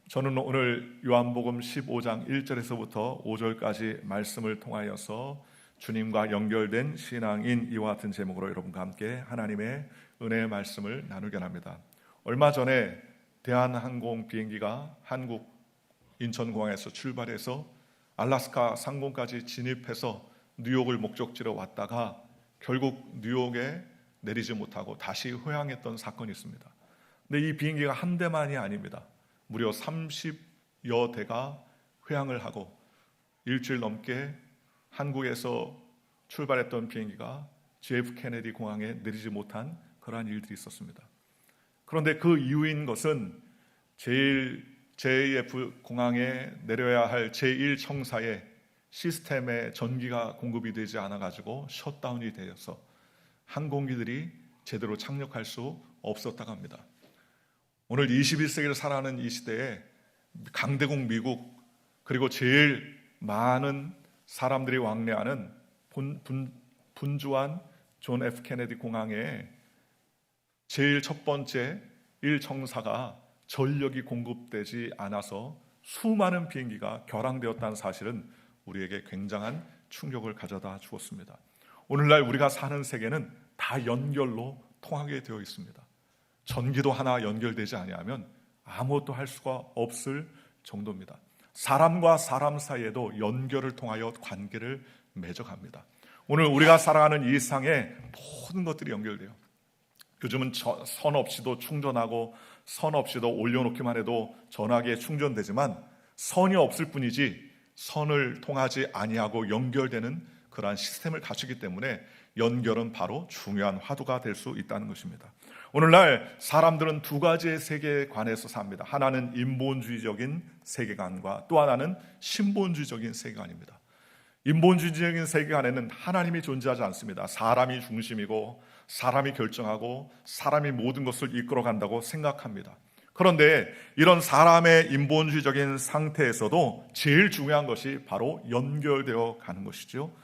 저는 오늘 요한복음 15장 1절에서부터 5절까지 말씀을 통하여서 주님과 연결된 신앙인 이와 같은 제목으로 여러분과 함께 하나님의 은혜의 말씀을 나누게 합니다. 얼마 전에 대한항공 비행기가 한국 인천공항에서 출발해서 알래스카 상공까지 진입해서 뉴욕을 목적지로 왔다가 결국 뉴욕에 내리지 못하고 다시 회항했던 사건이 있습니다. 근데 이 비행기가 한 대만이 아닙니다. 무려 30여 대가 회항을 하고 일주일 넘게 한국에서 출발했던 비행기가 JF 케네디 공항에 내리지 못한 그러한 일들이 있었습니다. 그런데 그 이유인 것은 JF 공항에 내려야 할 제1청사의 시스템에 전기가 공급이 되지 않아가지고 셧다운이 되어서 항공기들이 제대로 착륙할 수 없었다고 합니다. 오늘 21세기를 살아가는 이 시대에 강대국 미국 그리고 제일 많은 사람들이 왕래하는 분주한 존 F 케네디 공항에 제일 첫 번째 1청사가 전력이 공급되지 않아서 수많은 비행기가 결항되었다는 사실은 우리에게 굉장한 충격을 가져다 주었습니다. 오늘날 우리가 사는 세계는 다 연결로 통하게 되어 있습니다. 전기도 하나 연결되지 아니하면 아무것도 할 수가 없을 정도입니다. 사람과 사람 사이에도 연결을 통하여 관계를 맺어갑니다. 오늘 우리가 살아가는 이 세상에 모든 것들이 연결돼요. 요즘은 선 없이도 충전하고 선 없이도 올려놓기만 해도 전화기에 충전되지만 선이 없을 뿐이지 선을 통하지 아니하고 연결되는 그러한 시스템을 갖추기 때문에 연결은 바로 중요한 화두가 될 수 있다는 것입니다. 오늘날 사람들은 두 가지의 세계관에서 삽니다. 하나는 인본주의적인 세계관과 또 하나는 신본주의적인 세계관입니다. 인본주의적인 세계관에는 하나님이 존재하지 않습니다. 사람이 중심이고 사람이 결정하고 사람이 모든 것을 이끌어간다고 생각합니다. 그런데 이런 사람의 인본주의적인 상태에서도 제일 중요한 것이 바로 연결되어 가는 것이죠.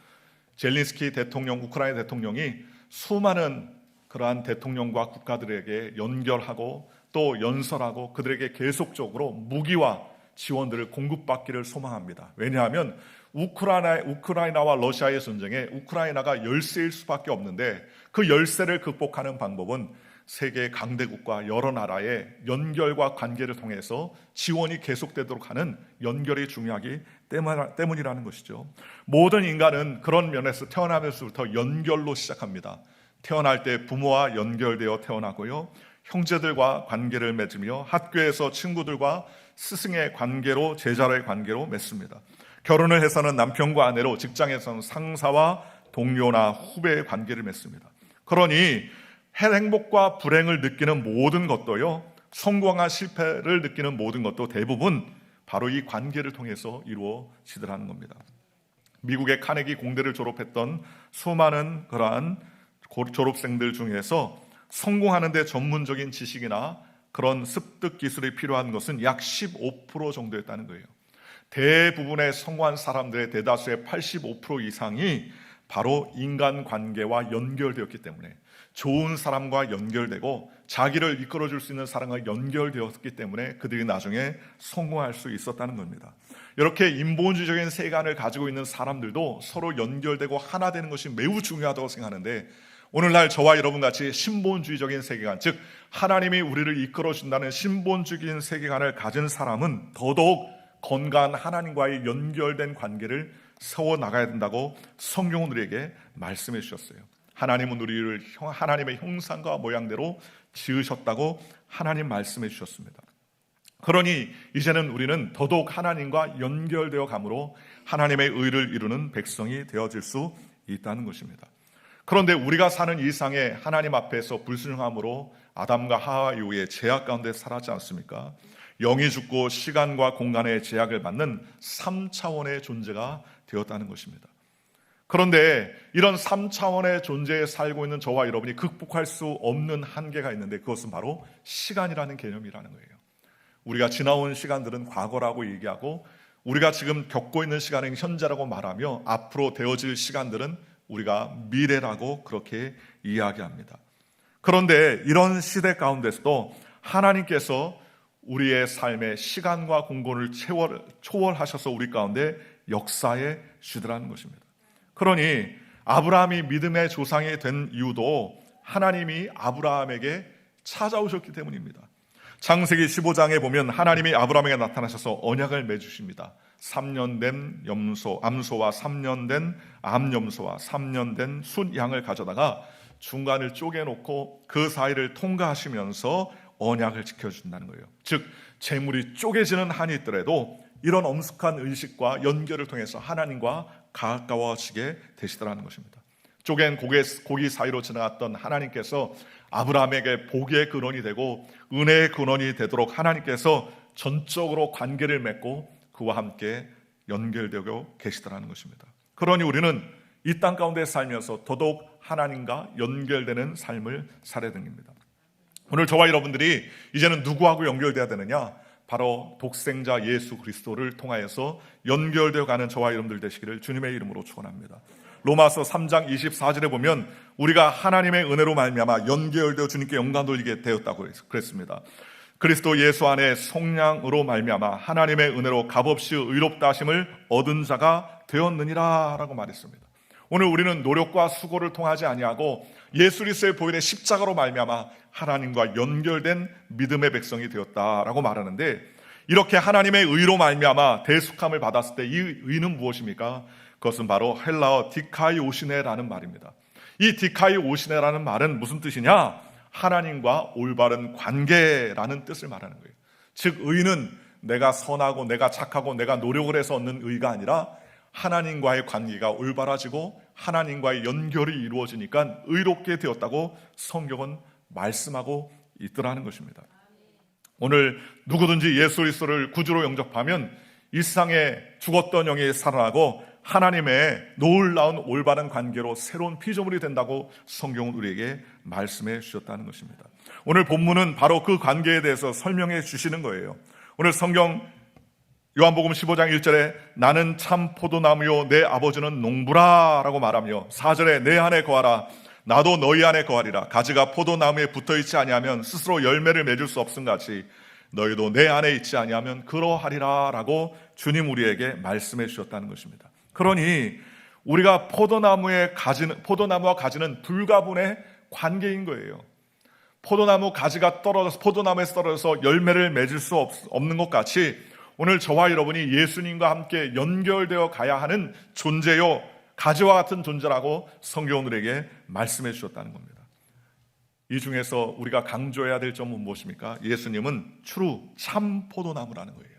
젤린스키 대통령, 우크라이나 대통령이 수많은 그러한 대통령과 국가들에게 연결하고 또 연설하고 그들에게 계속적으로 무기와 지원들을 공급받기를 소망합니다. 왜냐하면 우크라이나와 러시아의 전쟁에 우크라이나가 열세일 수밖에 없는데 그 열세를 극복하는 방법은 세계 강대국과 여러 나라의 연결과 관계를 통해서 지원이 계속되도록 하는 연결이 중요하기 때문이라는 것이죠. 모든 인간은 그런 면에서 태어나면서부터 연결로 시작합니다. 태어날 때 부모와 연결되어 태어나고요, 형제들과 관계를 맺으며 학교에서 친구들과 스승의 관계로 제자의 관계로 맺습니다. 결혼을 해서는 남편과 아내로, 직장에서는 상사와 동료나 후배의 관계를 맺습니다. 그러니 행복과 불행을 느끼는 모든 것도요, 성공과 실패를 느끼는 모든 것도 대부분 바로 이 관계를 통해서 이루어지더라는 겁니다. 미국의 카네기 공대를 졸업했던 수많은 그러한 졸업생들 중에서 성공하는 데 전문적인 지식이나 그런 습득 기술이 필요한 것은 약 15% 정도였다는 거예요. 대부분의 성공한 사람들의 대다수의 85% 이상이 바로 인간관계와 연결되었기 때문에, 좋은 사람과 연결되고 자기를 이끌어줄 수 있는 사람과 연결되었기 때문에 그들이 나중에 성공할 수 있었다는 겁니다. 이렇게 인본주의적인 세계관을 가지고 있는 사람들도 서로 연결되고 하나 되는 것이 매우 중요하다고 생각하는데, 오늘날 저와 여러분같이 신본주의적인 세계관, 즉 하나님이 우리를 이끌어준다는 신본주의적인 세계관을 가진 사람은 더더욱 건강한 하나님과의 연결된 관계를 세워나가야 된다고 성경은 우리에게 말씀해 주셨어요. 하나님은 우리를 하나님의 형상과 모양대로 지으셨다고 하나님 말씀해 주셨습니다. 그러니 이제는 우리는 더더욱 하나님과 연결되어 감으로 하나님의 의를 이루는 백성이 되어질 수 있다는 것입니다. 그런데 우리가 사는 이 세상에 하나님 앞에서 불순종함으로 아담과 하와 이후에 제약 가운데 살았지 않습니까? 영이 죽고 시간과 공간의 제약을 받는 3차원의 존재가 되었다는 것입니다. 그런데 이런 3차원의 존재에 살고 있는 저와 여러분이 극복할 수 없는 한계가 있는데, 그것은 바로 시간이라는 개념이라는 거예요. 우리가 지나온 시간들은 과거라고 얘기하고, 우리가 지금 겪고 있는 시간은 현재라고 말하며, 앞으로 되어질 시간들은 우리가 미래라고 그렇게 이야기합니다. 그런데 이런 시대 가운데서도 하나님께서 우리의 삶의 시간과 공간을 초월하셔서 우리 가운데 역사에 주시더라는 것입니다. 그러니 아브라함이 믿음의 조상이 된 이유도 하나님이 아브라함에게 찾아오셨기 때문입니다. 창세기 15장에 보면 하나님이 아브라함에게 나타나셔서 언약을 맺으십니다. 3년 된 암소와 3년 된 암염소와 3년 된 순양을 가져다가 중간을 쪼개놓고 그 사이를 통과하시면서 언약을 지켜준다는 거예요. 즉 재물이 쪼개지는 한이 있더라도 이런 엄숙한 의식과 연결을 통해서 하나님과 가까워지게 되시더라는 것입니다. 쪼갠 고기 사이로 지나갔던 하나님께서 아브라함에게 복의 근원이 되고 은혜의 근원이 되도록 하나님께서 전적으로 관계를 맺고 그와 함께 연결되고 계시더라는 것입니다. 그러니 우리는 이 땅 가운데 살면서 더더욱 하나님과 연결되는 삶을 살아야 됩니다. 오늘 저와 여러분들이 이제는 누구하고 연결되어야 되느냐? 바로 독생자 예수 그리스도를 통하여서 연결되어 가는 저와 여러분들 되시기를 주님의 이름으로 축원합니다. 로마서 3장 24절에 보면 우리가 하나님의 은혜로 말미암아 연결되어 주님께 영광 돌리게 되었다고 그랬습니다. 그리스도 예수 안에 속량으로 말미암아 하나님의 은혜로 값없이 의롭다 하심을 얻은 자가 되었느니라 라고 말했습니다. 오늘 우리는 노력과 수고를 통하지 아니하고 예수 그리스도의 보혈의 십자가로 말미암아 하나님과 연결된 믿음의 백성이 되었다라고 말하는데, 이렇게 하나님의 의로 말미암아 대속함을 받았을 때 이 의는 무엇입니까? 그것은 바로 헬라어 디카이오시네라는 말입니다. 이 디카이오시네라는 말은 무슨 뜻이냐? 하나님과 올바른 관계라는 뜻을 말하는 거예요. 즉 의는 내가 선하고 내가 착하고 내가 노력을 해서 얻는 의가 아니라 하나님과의 관계가 올바라지고 하나님과의 연결이 이루어지니까 의롭게 되었다고 성경은 말씀하고 있더라는 것입니다. 오늘 누구든지 예수 그리스도를 구주로 영접하면 이 세상에 죽었던 영이 살아나고 하나님의 놀라운 올바른 관계로 새로운 피조물이 된다고 성경은 우리에게 말씀해 주셨다는 것입니다. 오늘 본문은 바로 그 관계에 대해서 설명해 주시는 거예요. 오늘 성경 요한복음 15장 1절에 나는 참 포도나무요 내 아버지는 농부라 라고 말하며 4절에 내 안에 거하라 나도 너희 안에 거하리라. 가지가 포도나무에 붙어있지 아니하면 스스로 열매를 맺을 수 없음같이 너희도 내 안에 있지 아니하면 그러하리라 라고 주님 우리에게 말씀해 주셨다는 것입니다. 그러니 우리가 포도나무와 가지는 불가분의 관계인 거예요. 포도나무 가지가 포도나무에서 떨어져서 열매를 맺을 수 없는 것 같이 오늘 저와 여러분이 예수님과 함께 연결되어 가야 하는 존재요, 가지와 같은 존재라고 성경은 우리에게 말씀해 주셨다는 겁니다. 이 중에서 우리가 강조해야 될 점은 무엇입니까? 예수님은 true, 참 포도나무라는 거예요.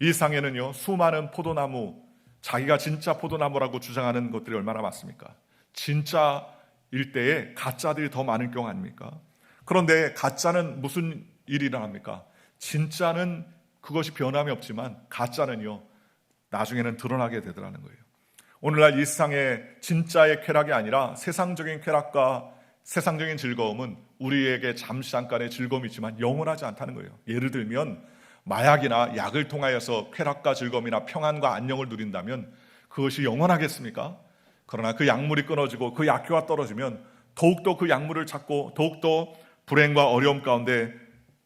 이 상에는요 수많은 포도나무, 자기가 진짜 포도나무라고 주장하는 것들이 얼마나 많습니까? 진짜일 때에 가짜들이 더 많은 경우 아닙니까? 그런데 가짜는 무슨 일이 일어납니까? 진짜는 그것이 변함이 없지만 가짜는요 나중에는 드러나게 되더라는 거예요. 오늘날 이 세상의 진짜의 쾌락이 아니라 세상적인 쾌락과 세상적인 즐거움은 우리에게 잠시 잠깐의 즐거움이지만 영원하지 않다는 거예요. 예를 들면 마약이나 약을 통하여서 쾌락과 즐거움이나 평안과 안녕을 누린다면 그것이 영원하겠습니까? 그러나 그 약물이 끊어지고 그 약효가 떨어지면 더욱더 그 약물을 찾고 더욱더 불행과 어려움 가운데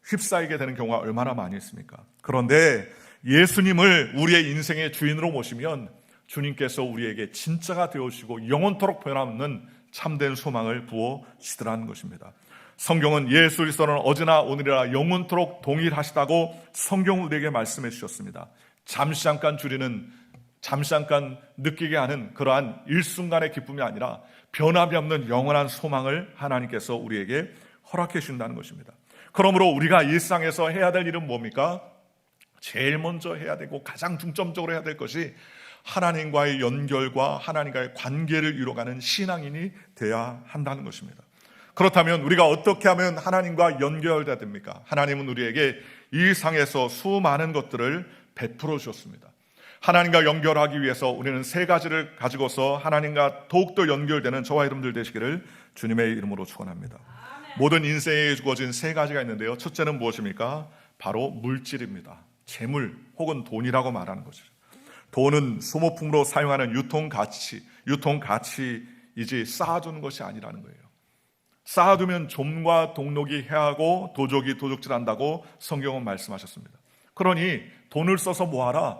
휩싸이게 되는 경우가 얼마나 많이 있습니까? 그런데 예수님을 우리의 인생의 주인으로 모시면 주님께서 우리에게 진짜가 되어주시고 영원토록 변함없는 참된 소망을 부어주시더라는 것입니다. 성경은 예수 그리스도는 어제나 오늘이라 영원토록 동일하시다고 성경은 우리에게 말씀해 주셨습니다. 잠시 잠깐 느끼게 하는 그러한 일순간의 기쁨이 아니라 변함이 없는 영원한 소망을 하나님께서 우리에게 허락해 주신다는 것입니다. 그러므로 우리가 일상에서 해야 될 일은 뭡니까? 제일 먼저 해야 되고 가장 중점적으로 해야 될 것이 하나님과의 연결과 하나님과의 관계를 이루어가는 신앙인이 되어야 한다는 것입니다. 그렇다면 우리가 어떻게 하면 하나님과 연결돼야 됩니까? 하나님은 우리에게 이 상에서 수많은 것들을 베풀어 주셨습니다. 하나님과 연결하기 위해서 우리는 세 가지를 가지고서 하나님과 더욱더 연결되는 저와 여러분들 되시기를 주님의 이름으로 축원합니다. 모든 인생에 주어진 세 가지가 있는데요. 첫째는 무엇입니까? 바로 물질입니다. 재물 혹은 돈이라고 말하는 것이죠. 돈은 소모품으로 사용하는 유통가치이지 쌓아두는 것이 아니라는 거예요. 쌓아두면 좀과 동록이 해하고 도적이 도적질한다고 성경은 말씀하셨습니다. 그러니 돈을 써서 뭐하라?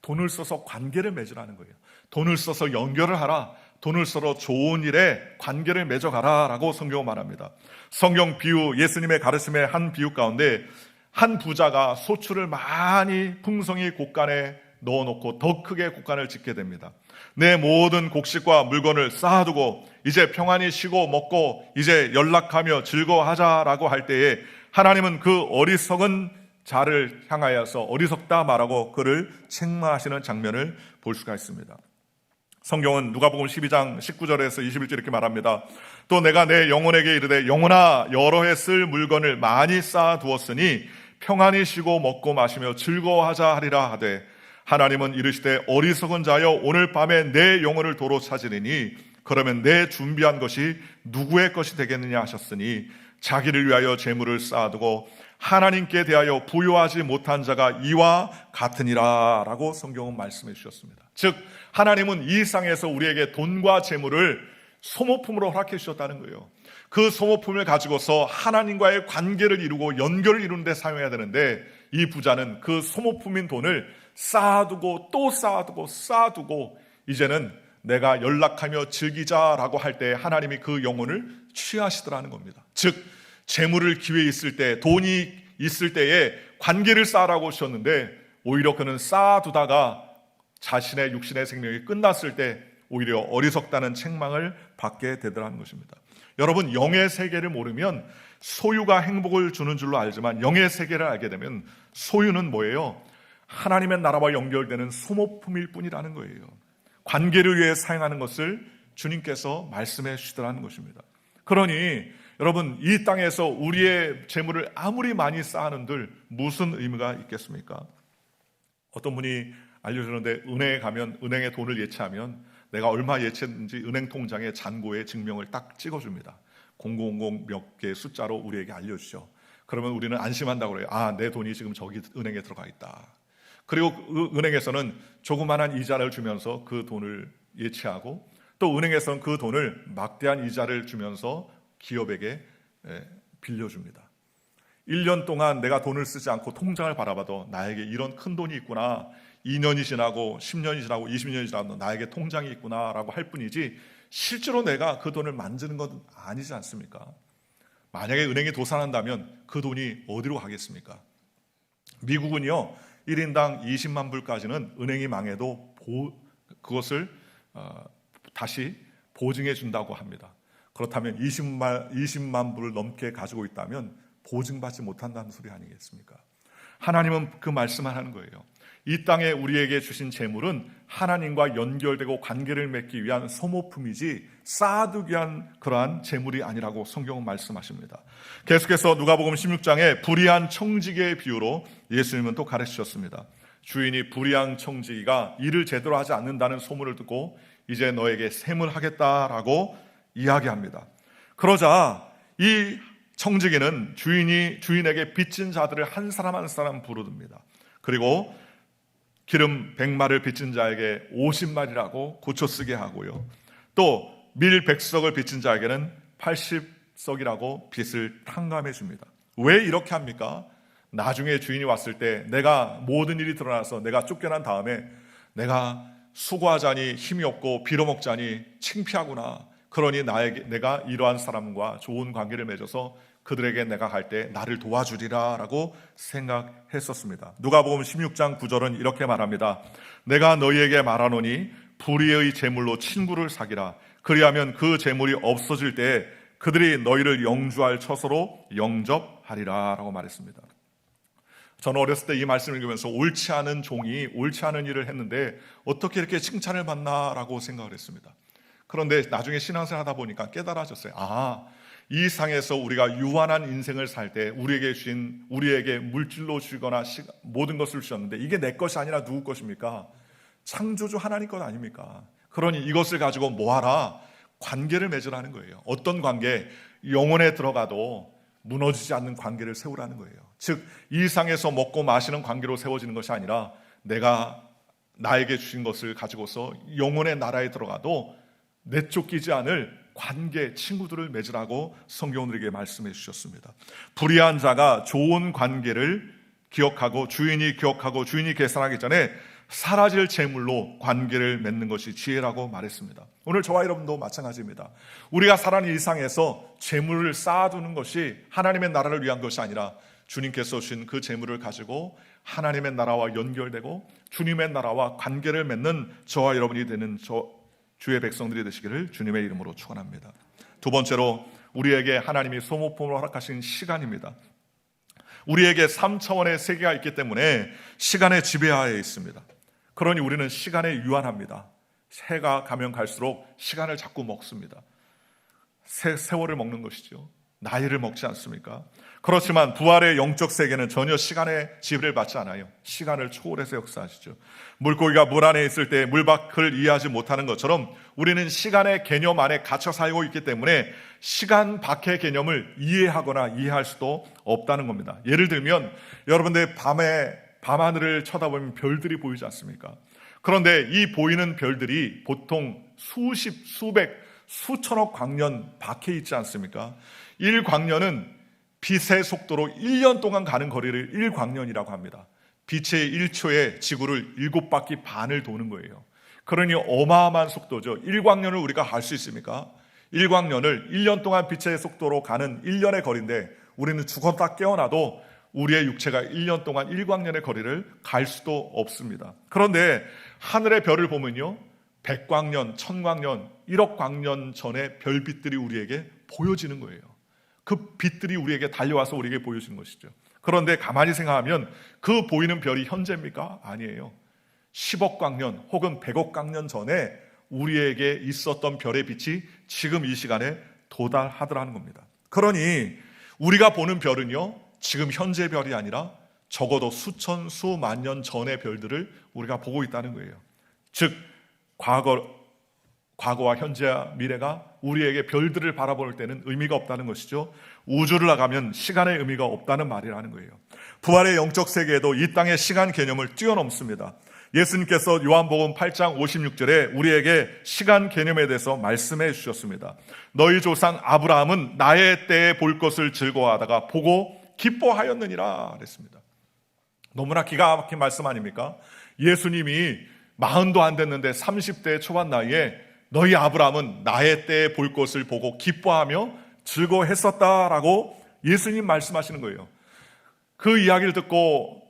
돈을 써서 관계를 맺으라는 거예요. 돈을 써서 연결을 하라. 돈을 써서 좋은 일에 관계를 맺어가라 라고 성경은 말합니다. 성경 비유, 예수님의 가르침의 한 비유 가운데 한 부자가 소출을 많이 풍성히 곡간에 넣어놓고 더 크게 곡간을 짓게 됩니다. 내 모든 곡식과 물건을 쌓아두고 이제 평안히 쉬고 먹고 이제 연락하며 즐거워하자라고 할 때에 하나님은 그 어리석은 자를 향하여서 어리석다 말하고 그를 책망하시는 장면을 볼 수가 있습니다. 성경은 누가복음 12장 19절에서 21절 이렇게 말합니다. 또 내가 내 영혼에게 이르되 영혼아 여러 해 쓸 물건을 많이 쌓아두었으니 평안히 쉬고 먹고 마시며 즐거워하자 하리라 하되 하나님은 이르시되 어리석은 자여 오늘 밤에 내 영혼을 도로 찾으리니 그러면 내 준비한 것이 누구의 것이 되겠느냐 하셨으니 자기를 위하여 재물을 쌓아두고 하나님께 대하여 부요하지 못한 자가 이와 같으니라 라고 성경은 말씀해 주셨습니다. 즉 하나님은 이 세상에서 우리에게 돈과 재물을 소모품으로 허락해 주셨다는 거예요. 그 소모품을 가지고서 하나님과의 관계를 이루고 연결을 이루는 데 사용해야 되는데 이 부자는 그 소모품인 돈을 쌓아두고 또 쌓아두고 이제는 내가 연락하며 즐기자라고 할 때 하나님이 그 영혼을 취하시더라는 겁니다. 즉 재물을 기회 있을 때 돈이 있을 때에 관계를 쌓으라고 하셨는데 오히려 그는 쌓아두다가 자신의 육신의 생명이 끝났을 때 오히려 어리석다는 책망을 받게 되더라는 것입니다. 여러분 영의 세계를 모르면 소유가 행복을 주는 줄로 알지만 영의 세계를 알게 되면 소유는 뭐예요? 하나님의 나라와 연결되는 소모품일 뿐이라는 거예요. 관계를 위해 사용하는 것을 주님께서 말씀해 주시더라는 것입니다. 그러니 여러분 이 땅에서 우리의 재물을 아무리 많이 쌓아놓은들 무슨 의미가 있겠습니까? 어떤 분이 알려주는데 은행에 가면 은행에 돈을 예치하면 내가 얼마 예치했는지 은행 통장에 잔고에 증명을 딱 찍어줍니다. 000 몇 개의 숫자로 우리에게 알려주죠. 그러면 우리는 안심한다고 그래요. 아, 내 돈이 지금 저기 은행에 들어가 있다. 그리고 은행에서는 조그마한 이자를 주면서 그 돈을 예치하고 또 은행에서는 그 돈을 막대한 이자를 주면서 기업에게 빌려줍니다. 1년 동안 내가 돈을 쓰지 않고 통장을 바라봐도 나에게 이런 큰 돈이 있구나. 2년이 지나고 10년이 지나고 20년이 지나도 나에게 통장이 있구나라고 할 뿐이지 실제로 내가 그 돈을 만지는 건 아니지 않습니까? 만약에 은행이 도산한다면 그 돈이 어디로 가겠습니까? 미국은요 1인당 20만 불까지는 은행이 망해도 그것을 다시 보증해 준다고 합니다. 그렇다면 20만 불을 넘게 가지고 있다면 보증받지 못한다는 소리 아니겠습니까? 하나님은 그 말씀을 하는 거예요. 이 땅에 우리에게 주신 재물은 하나님과 연결되고 관계를 맺기 위한 소모품이지 쌓아두기 위한 그러한 재물이 아니라고 성경은 말씀하십니다. 계속해서 누가복음 16장에 불의한 청지기의 비유로 예수님은 또 가르치셨습니다. 주인이 불의한 청지기가 일을 제대로 하지 않는다는 소문을 듣고 이제 너에게 셈을 하겠다라고 이야기합니다. 그러자 이 청지기는 주인에게 빚진 자들을 한 사람 한 사람 부르듭니다. 그리고 기름 100마를 빚진 자에게 50마리라고 고쳐쓰게 하고요. 또 밀 100석을 빚진 자에게는 80석이라고 빚을 탕감해 줍니다. 왜 이렇게 합니까? 나중에 주인이 왔을 때 내가 모든 일이 드러나서 내가 쫓겨난 다음에 내가 수고하자니 힘이 없고 빌어먹자니 창피하구나. 그러니 내가 이러한 사람과 좋은 관계를 맺어서 그들에게 내가 갈 때 나를 도와주리라 라고 생각했었습니다. 누가복음 16장 9절은 이렇게 말합니다. 내가 너희에게 말하노니 불의의 재물로 친구를 사귀라. 그리하면 그 재물이 없어질 때 그들이 너희를 영주할 처소로 영접하리라 라고 말했습니다. 저는 어렸을 때 이 말씀을 읽으면서 옳지 않은 종이 옳지 않은 일을 했는데 어떻게 이렇게 칭찬을 받나라고 생각을 했습니다. 그런데 나중에 신앙생활 하다 보니까 깨달아졌어요. 이 상에서 우리가 유한한 인생을 살 때 우리에게 물질로 주거나 모든 것을 주셨는데 이게 내 것이 아니라 누구 것입니까? 창조주 하나님 것 아닙니까? 그러니 이것을 가지고 뭐하라? 관계를 맺으라는 거예요. 어떤 관계? 영혼에 들어가도 무너지지 않는 관계를 세우라는 거예요. 즉 이 상에서 먹고 마시는 관계로 세워지는 것이 아니라 내가 나에게 주신 것을 가지고서 영혼의 나라에 들어가도 내쫓기지 않을 관계, 친구들을 맺으라고 성경은 우리에게 말씀해 주셨습니다. 불의한 자가 좋은 관계를 기억하고 주인이 계산하기 전에 사라질 재물로 관계를 맺는 것이 지혜라고 말했습니다. 오늘 저와 여러분도 마찬가지입니다. 우리가 살아가는 일상에서 재물을 쌓아두는 것이 하나님의 나라를 위한 것이 아니라 주님께서 주신 그 재물을 가지고 하나님의 나라와 연결되고 주님의 나라와 관계를 맺는 저와 여러분이 되는 주의 백성들이 되시기를 주님의 이름으로 축원합니다. 두 번째로 우리에게 하나님이 소모품으로 허락하신 시간입니다. 우리에게 3차원의 세계가 있기 때문에 시간의 지배하에 있습니다. 그러니 우리는 시간에 유한합니다. 새가 가면 갈수록 시간을 자꾸 먹습니다. 세월을 먹는 것이죠. 나이를 먹지 않습니까? 그렇지만 부활의 영적 세계는 전혀 시간의 지배를 받지 않아요. 시간을 초월해서 역사하시죠. 물고기가 물 안에 있을 때 물 밖을 이해하지 못하는 것처럼 우리는 시간의 개념 안에 갇혀 살고 있기 때문에 시간 밖의 개념을 이해하거나 이해할 수도 없다는 겁니다. 예를 들면 여러분들 밤하늘을 쳐다보면 별들이 보이지 않습니까? 그런데 이 보이는 별들이 보통 수십, 수백, 수천억 광년 밖에 있지 않습니까? 1광년은 빛의 속도로 1년 동안 가는 거리를 1광년이라고 합니다. 빛의 1초에 지구를 7바퀴 반을 도는 거예요. 그러니 어마어마한 속도죠. 1광년을 우리가 갈 수 있습니까? 1광년을 1년 동안 빛의 속도로 가는 1년의 거리인데 우리는 죽었다 깨어나도 우리의 육체가 1년 동안 1광년의 거리를 갈 수도 없습니다. 그런데 하늘의 별을 보면요, 100광년, 1000광년, 1억 광년 전에 별빛들이 우리에게 보여지는 거예요. 그 빛들이 우리에게 달려와서 우리에게 보여주는 것이죠. 그런데 가만히 생각하면 그 보이는 별이 현재입니까? 아니에요. 10억 광년 혹은 100억 광년 전에 우리에게 있었던 별의 빛이 지금 이 시간에 도달하더라는 겁니다. 그러니 우리가 보는 별은요, 지금 현재 별이 아니라 적어도 수천, 수만 년 전의 별들을 우리가 보고 있다는 거예요. 즉 과거와 현재와 미래가 우리에게 별들을 바라볼 때는 의미가 없다는 것이죠. 우주를 나가면 시간의 의미가 없다는 말이라는 거예요. 부활의 영적 세계에도 이 땅의 시간 개념을 뛰어넘습니다. 예수님께서 요한복음 8장 56절에 우리에게 시간 개념에 대해서 말씀해 주셨습니다. 너희 조상 아브라함은 나의 때에 볼 것을 즐거워하다가 보고 기뻐하였느니라 그랬습니다. 너무나 기가 막힌 말씀 아닙니까? 예수님이 40도 안 됐는데 30대 초반 나이에 너희 아브라함은 나의 때에 볼 것을 보고 기뻐하며 즐거워했었다라고 예수님 말씀하시는 거예요. 그 이야기를 듣고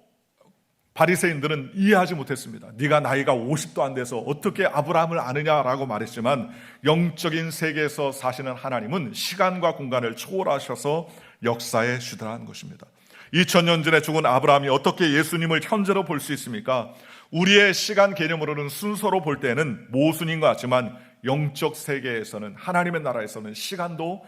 바리새인들은 이해하지 못했습니다. 네가 나이가 50도 안 돼서 어떻게 아브라함을 아느냐라고 말했지만 영적인 세계에서 사시는 하나님은 시간과 공간을 초월하셔서 역사에 주도한 것입니다. 2000년 전에 죽은 아브라함이 어떻게 예수님을 현재로 볼 수 있습니까? 우리의 시간 개념으로는 순서로 볼 때는 모순인 것 같지만 영적 세계에서는, 하나님의 나라에서는 시간도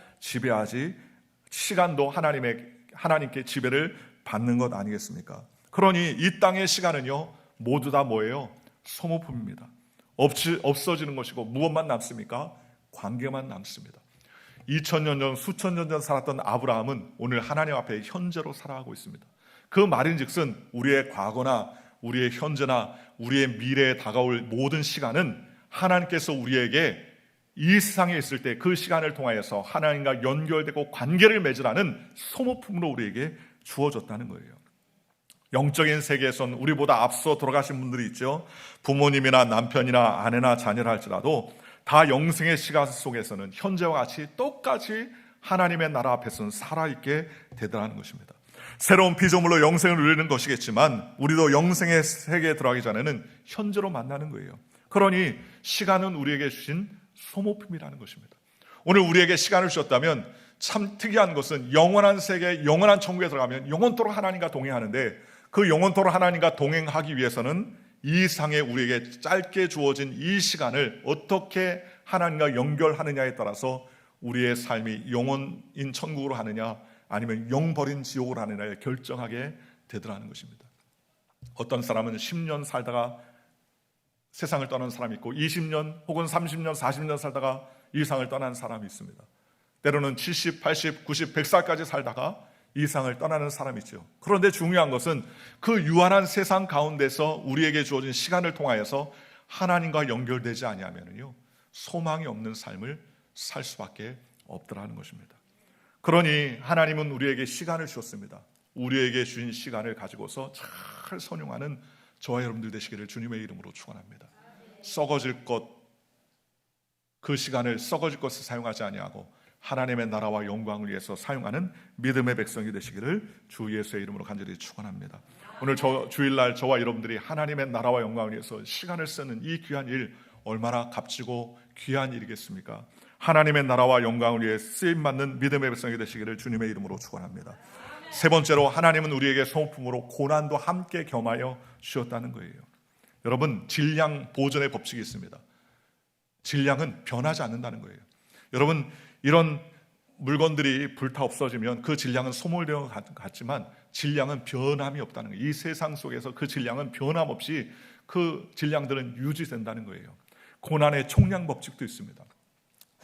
하나님께 지배를 받는 것 아니겠습니까? 그러니 이 땅의 시간은요, 모두 다 뭐예요? 소모품입니다. 없어지는 것이고 무엇만 남습니까? 관계만 남습니다. 2000년 전, 수천 년 전 살았던 아브라함은 오늘 하나님 앞에 현재로 살아가고 있습니다. 그 말인즉슨 우리의 과거나 우리의 현재나 우리의 미래에 다가올 모든 시간은 하나님께서 우리에게 이 세상에 있을 때 그 시간을 통하여서 하나님과 연결되고 관계를 맺으라는 소모품으로 우리에게 주어졌다는 거예요. 영적인 세계에선 우리보다 앞서 돌아가신 분들이 있죠. 부모님이나 남편이나 아내나 자녀라 할지라도 다 영생의 시간 속에서는 현재와 같이 똑같이 하나님의 나라 앞에서는 살아있게 되더라는 것입니다. 새로운 피조물로 영생을 누리는 것이겠지만 우리도 영생의 세계에 들어가기 전에는 현재로 만나는 거예요. 그러니 시간은 우리에게 주신 소모품이라는 것입니다. 오늘 우리에게 시간을 주셨다면 참 특이한 것은 영원한 세계, 영원한 천국에 들어가면 영원토록 하나님과 동행하는데 그 영원토록 하나님과 동행하기 위해서는 이 상에 우리에게 짧게 주어진 이 시간을 어떻게 하나님과 연결하느냐에 따라서 우리의 삶이 영원인 천국으로 하느냐 아니면 영버린 지옥으로 하느냐를 결정하게 되더라는 것입니다. 어떤 사람은 10년 살다가 세상을 떠난 사람이 있고 20년 혹은 30년, 40년 살다가 이 상을 떠난 사람이 있습니다. 때로는 70, 80, 90, 100살까지 살다가 이 상을 떠나는 사람이 있죠. 그런데 중요한 것은 그 유한한 세상 가운데서 우리에게 주어진 시간을 통하여서 하나님과 연결되지 아니하면요 소망이 없는 삶을 살 수밖에 없더라는 것입니다. 그러니 하나님은 우리에게 시간을 주셨습니다. 우리에게 주신 시간을 가지고서 잘 선용하는 저와 여러분들 되시기를 주님의 이름으로 축원합니다. 썩어질 것, 그 시간을 썩어질 것을 사용하지 아니하고 하나님의 나라와 영광을 위해서 사용하는 믿음의 백성이 되시기를 주 예수의 이름으로 간절히 축원합니다. 오늘 주일날 저와 여러분들이 하나님의 나라와 영광을 위해서 시간을 쓰는 이 귀한 일, 얼마나 값지고 귀한 일이겠습니까? 하나님의 나라와 영광을 위해 쓰임받는 믿음의 백성이 되시기를 주님의 이름으로 축원합니다. 세 번째로, 하나님은 우리에게 소모품으로 고난도 함께 겸하여 주셨다는 거예요. 여러분, 질량 보존의 법칙이 있습니다. 질량은 변하지 않는다는 거예요. 여러분, 이런 물건들이 불타 없어지면 그 질량은 소멸되어 갔지만 질량은 변함이 없다는 거예요. 이 세상 속에서 그 질량은 변함없이 그 질량들은 유지된다는 거예요. 고난의 총량 법칙도 있습니다.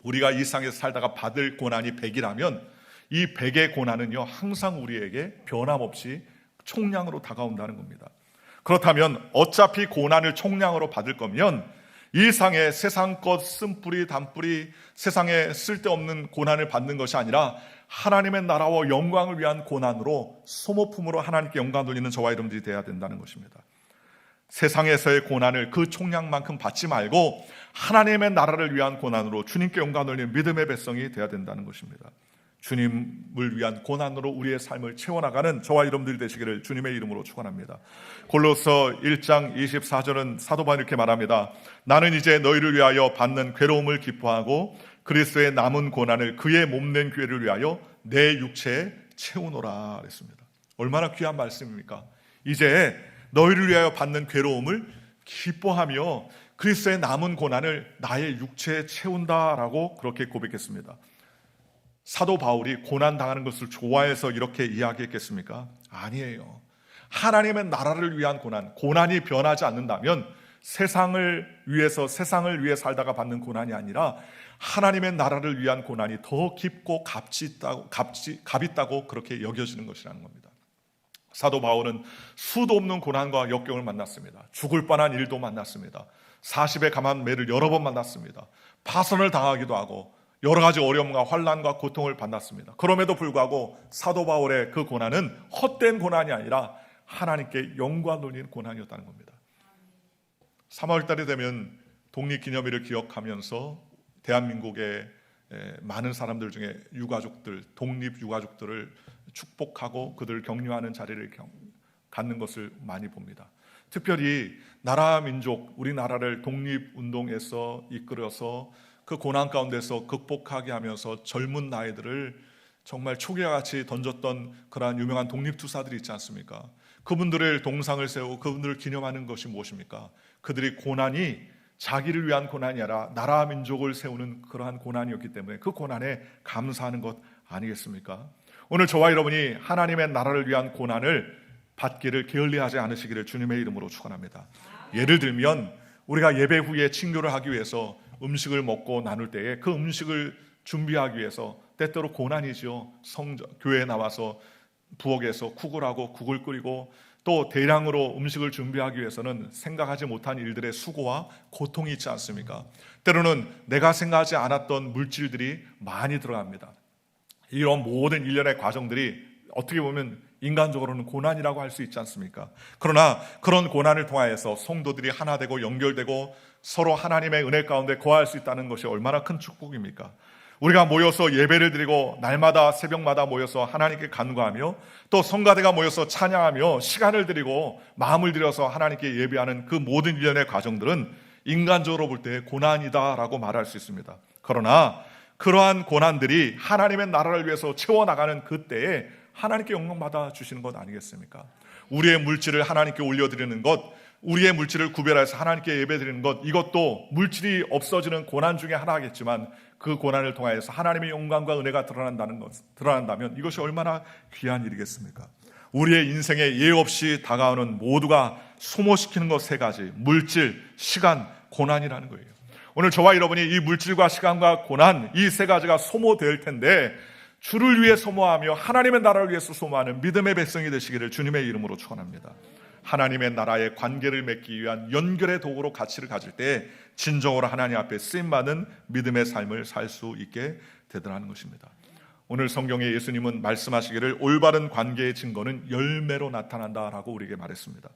우리가 이 세상에서 살다가 받을 고난이 100이라면 이 100의 고난은요, 항상 우리에게 변함없이 총량으로 다가온다는 겁니다. 그렇다면 어차피 고난을 총량으로 받을 거면 이 상에 세상 것 쓴뿌리 단뿌리 세상에 쓸데없는 고난을 받는 것이 아니라 하나님의 나라와 영광을 위한 고난으로, 소모품으로 하나님께 영광 돌리는 저와 여러분들이 되어야 된다는 것입니다. 세상에서의 고난을 그 총량만큼 받지 말고 하나님의 나라를 위한 고난으로 주님께 영광 돌리는 믿음의 백성이 되어야 된다는 것입니다. 주님을 위한 고난으로 우리의 삶을 채워나가는 저와 여러분들이 되시기를 주님의 이름으로 축원합니다. 골로새 1장 24절은 사도 바울이 이렇게 말합니다. 나는 이제 너희를 위하여 받는 괴로움을 기뻐하고 그리스도의 남은 고난을 그의 몸된 교회를 위하여 내 육체에 채우노라 그랬습니다. 얼마나 귀한 말씀입니까? 이제 너희를 위하여 받는 괴로움을 기뻐하며 그리스도의 남은 고난을 나의 육체에 채운다라고 그렇게 고백했습니다. 사도 바울이 고난 당하는 것을 좋아해서 이렇게 이야기했겠습니까? 아니에요. 하나님의 나라를 위한 고난이 변하지 않는다면 세상을 위해 살다가 받는 고난이 아니라 하나님의 나라를 위한 고난이 더 깊고 값 있다고 그렇게 여겨지는 것이라는 겁니다. 사도 바울은 수도 없는 고난과 역경을 만났습니다. 죽을 뻔한 일도 만났습니다. 40에 감한 매를 여러 번 만났습니다. 파선을 당하기도 하고 여러 가지 어려움과 환난과 고통을 받았습니다. 그럼에도 불구하고 사도 바울의 그 고난은 헛된 고난이 아니라 하나님께 영광 돌리는 고난이었다는 겁니다. 3월 달이 되면 독립기념일을 기억하면서 대한민국의 많은 사람들 중에 독립 유가족들을 축복하고 그들을 격려하는 자리를 갖는 것을 많이 봅니다. 특별히 나라 민족, 우리나라를 독립운동에서 이끌어서 그 고난 가운데서 극복하게 하면서 젊은 나이들을 정말 초기와 같이 던졌던 그러한 유명한 독립투사들이 있지 않습니까? 그분들을 동상을 세우고 그분들을 기념하는 것이 무엇입니까? 그들이 고난이 자기를 위한 고난이 아니라 나라 민족을 세우는 그러한 고난이었기 때문에 그 고난에 감사하는 것 아니겠습니까? 오늘 저와 여러분이 하나님의 나라를 위한 고난을 받기를 게을리하지 않으시기를 주님의 이름으로 축원합니다. 예를 들면 우리가 예배 후에 친교를 하기 위해서 음식을 먹고 나눌 때에 그 음식을 준비하기 위해서 때때로 고난이죠. 교회에 나와서 부엌에서 쿡을 하고 국을 끓이고 또 대량으로 음식을 준비하기 위해서는 생각하지 못한 일들의 수고와 고통이 있지 않습니까? 때로는 내가 생각하지 않았던 물질들이 많이 들어갑니다. 이런 모든 일련의 과정들이 어떻게 보면 인간적으로는 고난이라고 할 수 있지 않습니까? 그러나 그런 고난을 통하여서 성도들이 하나 되고 연결되고 서로 하나님의 은혜 가운데 거할 수 있다는 것이 얼마나 큰 축복입니까? 우리가 모여서 예배를 드리고 날마다 새벽마다 모여서 하나님께 간구하며 또 성가대가 모여서 찬양하며 시간을 드리고 마음을 들여서 하나님께 예배하는 그 모든 일련의 과정들은 인간적으로 볼 때 고난이다라고 말할 수 있습니다. 그러나 그러한 고난들이 하나님의 나라를 위해서 채워나가는 그때에 하나님께 영광 받아 주시는 것 아니겠습니까? 우리의 물질을 하나님께 올려드리는 것, 우리의 물질을 구별해서 하나님께 예배드리는 것, 이것도 물질이 없어지는 고난 중에 하나겠지만 그 고난을 통하여서 하나님의 영광과 은혜가 드러난다면 이것이 얼마나 귀한 일이겠습니까? 우리의 인생에 예외 없이 다가오는 모두가 소모시키는 것 세 가지, 물질, 시간, 고난이라는 거예요. 오늘 저와 여러분이 이 물질과 시간과 고난, 이 세 가지가 소모될 텐데 주를 위해 소모하며 하나님의 나라를 위해서 소모하는 믿음의 백성이 되시기를 주님의 이름으로 축원합니다. 하나님의 나라의 관계를 맺기 위한 연결의 도구로 가치를 가질 때 진정으로 하나님 앞에 쓰임받은 믿음의 삶을 살 수 있게 되더라는 것입니다. 오늘 성경에 예수님은 말씀하시기를 올바른 관계의 증거는 열매로 나타난다라고 우리에게 말했습니다.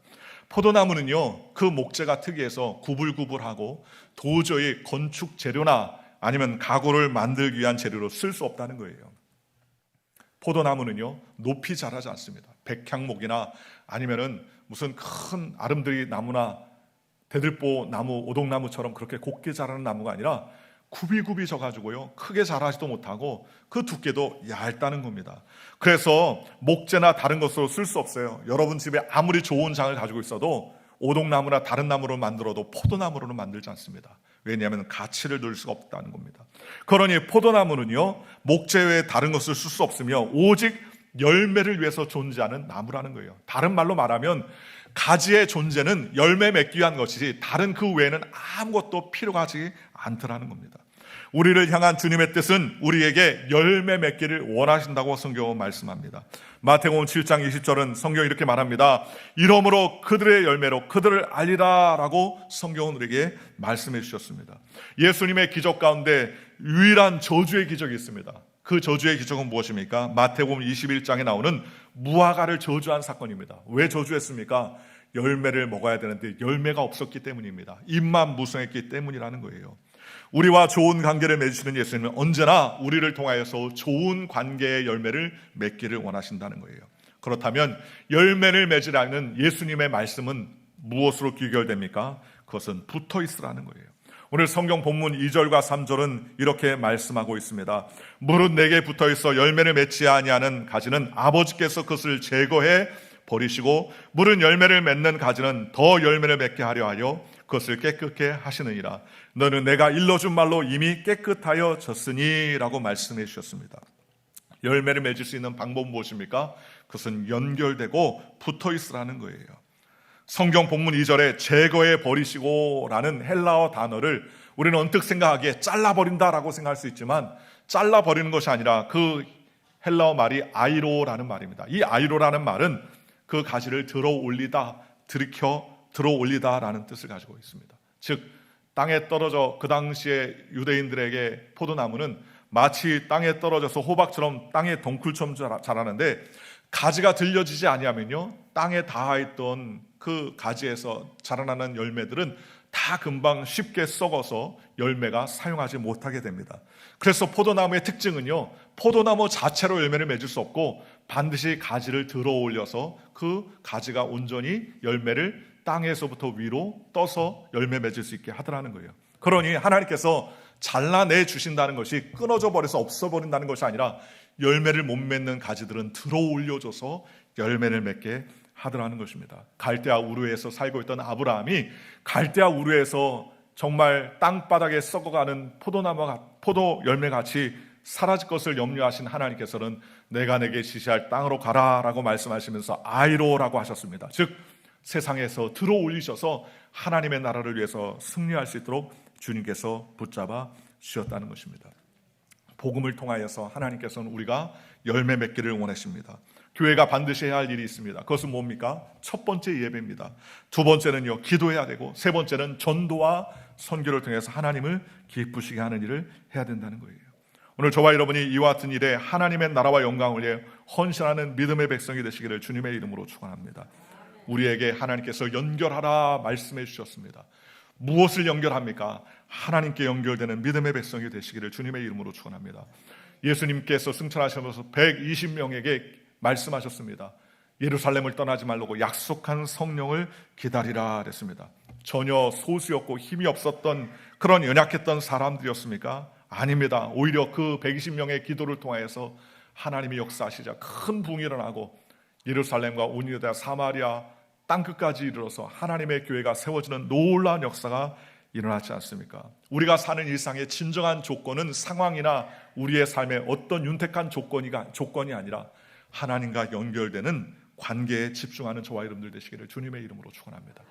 포도나무는요, 그 목재가 특이해서 구불구불하고 도저히 건축 재료나 아니면 가구를 만들기 위한 재료로 쓸 수 없다는 거예요. 포도나무는요, 높이 자라지 않습니다. 백향목이나 아니면은 무슨 큰 아름드리 나무나 대들보 나무, 오동나무처럼 그렇게 곱게 자라는 나무가 아니라 굽이굽이 져가지고요, 크게 자라지도 못하고 그 두께도 얇다는 겁니다. 그래서 목재나 다른 것으로 쓸 수 없어요. 여러분 집에 아무리 좋은 장을 가지고 있어도 오동나무나 다른 나무로 만들어도 포도나무로는 만들지 않습니다. 왜냐하면 가치를 넣을 수가 없다는 겁니다. 그러니 포도나무는요, 목재 외에 다른 것을 쓸 수 없으며 오직 열매를 위해서 존재하는 나무라는 거예요. 다른 말로 말하면 가지의 존재는 열매 맺기 위한 것이지 다른 그 외에는 아무것도 필요가 하지 않더라는 겁니다. 우리를 향한 주님의 뜻은 우리에게 열매 맺기를 원하신다고 성경은 말씀합니다. 마태복음 7장 20절은 성경이 이렇게 말합니다. 이러므로 그들의 열매로 그들을 알리라 라고 성경은 우리에게 말씀해 주셨습니다. 예수님의 기적 가운데 유일한 저주의 기적이 있습니다. 그 저주의 기적은 무엇입니까? 마태복음 21장에 나오는 무화과를 저주한 사건입니다. 왜 저주했습니까? 열매를 먹어야 되는데 열매가 없었기 때문입니다. 잎만 무성했기 때문이라는 거예요. 우리와 좋은 관계를 맺으시는 예수님은 언제나 우리를 통하여서 좋은 관계의 열매를 맺기를 원하신다는 거예요. 그렇다면 열매를 맺으라는 예수님의 말씀은 무엇으로 귀결됩니까? 그것은 붙어 있으라는 거예요. 오늘 성경 본문 2절과 3절은 이렇게 말씀하고 있습니다. 무릇 내게 붙어 있어 열매를 맺지 아니하는 가지는 아버지께서 그것을 제거해 버리시고 무릇 열매를 맺는 가지는 더 열매를 맺게 하려 하여 그것을 깨끗게 하시느니라. 너는 내가 일러준 말로 이미 깨끗하여졌으니 라고 말씀해 주셨습니다. 열매를 맺을 수 있는 방법은 무엇입니까? 그것은 연결되고 붙어 있으라는 거예요. 성경 본문 2절에 제거해 버리시고 라는 헬라어 단어를 우리는 언뜻 생각하기에 잘라버린다라고 생각할 수 있지만 잘라버리는 것이 아니라 그 헬라어 말이 아이로라는 말입니다. 이 아이로라는 말은 그 가지를 들어 올리다, 들이켜 들어 올리다라는 뜻을 가지고 있습니다. 즉 땅에 떨어져 그 당시에 유대인들에게 포도나무는 마치 땅에 떨어져서 호박처럼 땅에 덩굴처럼 자라는데 가지가 들려지지 아니하면요 땅에 닿아있던 그 가지에서 자라나는 열매들은 다 금방 쉽게 썩어서 열매가 사용하지 못하게 됩니다. 그래서 포도나무의 특징은요 포도나무 자체로 열매를 맺을 수 없고 반드시 가지를 들어 올려서 그 가지가 온전히 열매를 땅에서부터 위로 떠서 열매 맺을 수 있게 하더라는 거예요. 그러니 하나님께서 잘라내 주신다는 것이 끊어져 버려서 없어버린다는 것이 아니라 열매를 못 맺는 가지들은 들어 올려줘서 열매를 맺게 하더라는 것입니다. 갈대아 우르에서 살고 있던 아브라함이 갈대아 우르에서 정말 땅바닥에 썩어가는 포도 열매같이 사라질 것을 염려하신 하나님께서는 내가 내게 지시할 땅으로 가라라고 말씀하시면서 아이로라고 하셨습니다. 즉 세상에서 들어 올리셔서 하나님의 나라를 위해서 승리할 수 있도록 주님께서 붙잡아 주셨다는 것입니다. 복음을 통하여서 하나님께서는 우리가 열매 맺기를 원하십니다. 교회가 반드시 해야 할 일이 있습니다. 그것은 뭡니까? 첫 번째 예배입니다. 두 번째는요 기도해야 되고 세 번째는 전도와 선교를 통해서 하나님을 기쁘시게 하는 일을 해야 된다는 거예요. 오늘 저와 여러분이 이와 같은 일에 하나님의 나라와 영광을 위해 헌신하는 믿음의 백성이 되시기를 주님의 이름으로 축원합니다. 우리에게 하나님께서 연결하라 말씀해 주셨습니다. 무엇을 연결합니까? 하나님께 연결되는 믿음의 백성이 되시기를 주님의 이름으로 축원합니다. 예수님께서 승천하시면서 120명에게 말씀하셨습니다. 예루살렘을 떠나지 말라고 약속한 성령을 기다리라 그랬습니다. 전혀 소수였고 힘이 없었던 그런 연약했던 사람들이었습니까? 아닙니다. 오히려 그 120명의 기도를 통하여서 하나님이 역사하시자 큰 부흥이 일어나고 예루살렘과 온 유대와 사마리아 땅끝까지 이르러서 하나님의 교회가 세워지는 놀라운 역사가 일어나지 않습니까? 우리가 사는 일상의 진정한 조건은 상황이나 우리의 삶의 어떤 윤택한 조건이 아니라 하나님과 연결되는 관계에 집중하는 저와 여러분들 되시기를 주님의 이름으로 축원합니다.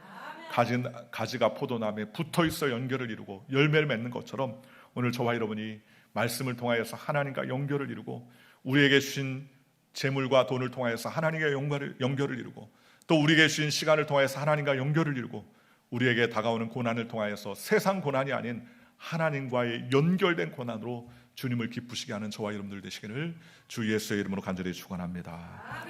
가지가 포도나무에 붙어있어 연결을 이루고 열매를 맺는 것처럼 오늘 저와 여러분이 말씀을 통하여서 하나님과 연결을 이루고 우리에게 주신 재물과 돈을 통하여서 하나님과 연결을 이루고 또 우리에게 주신 시간을 통하여서 하나님과 연결을 이루고 우리에게 다가오는 고난을 통하여서 세상 고난이 아닌 하나님과의 연결된 고난으로 주님을 기쁘시게 하는 저와 여러분들 되시기를 주 예수의 이름으로 간절히 축원합니다.